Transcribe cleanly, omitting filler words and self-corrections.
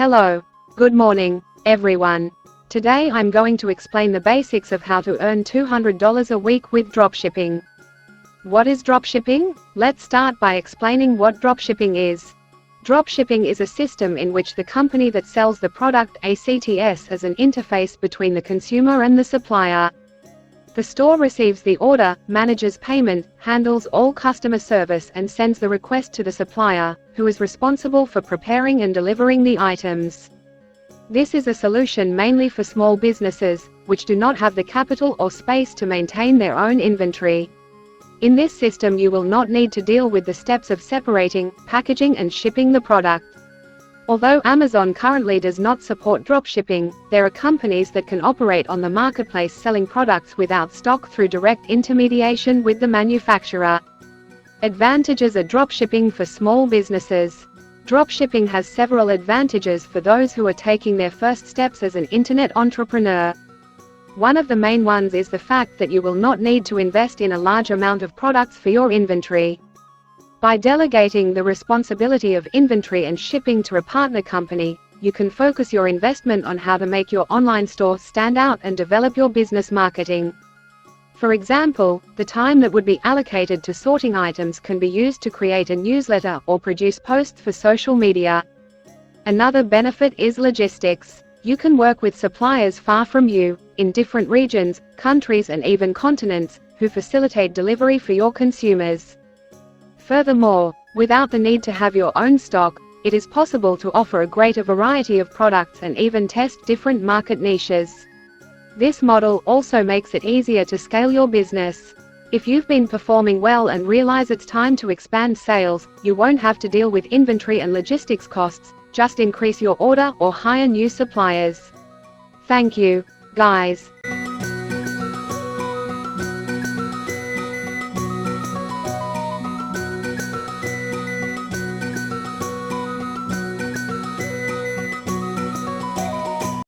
Hello. Good morning, everyone. Today I'm going to explain the basics of how to earn $200 a week with dropshipping. What is dropshipping? Let's start by explaining what dropshipping is. Dropshipping is a system in which the company that sells the product acts as an interface between the consumer and the supplier. The store receives the order, manages payment, handles all customer service and sends the request to the supplier, who is responsible for preparing and delivering the items. This is a solution mainly for small businesses, which do not have the capital or space to maintain their own inventory. In this system you will not need to deal with the steps of separating, packaging and shipping the product. Although Amazon currently does not support dropshipping, there are companies that can operate on the marketplace selling products without stock through direct intermediation with the manufacturer. Advantages of dropshipping for small businesses. Dropshipping has several advantages for those who are taking their first steps as an internet entrepreneur. One of the main ones is the fact that you will not need to invest in a large amount of products for your inventory. By delegating the responsibility of inventory and shipping to a partner company, you can focus your investment on how to make your online store stand out and develop your business marketing. For example, the time that would be allocated to sorting items can be used to create a newsletter or produce posts for social media. Another benefit is logistics. You can work with suppliers far from you, in different regions, countries and even continents, who facilitate delivery for your consumers. Furthermore, without the need to have your own stock, it is possible to offer a greater variety of products and even test different market niches. This model also makes it easier to scale your business. If you've been performing well and realize it's time to expand sales, you won't have to deal with inventory and logistics costs, just increase your order or hire new suppliers. Thank you, guys.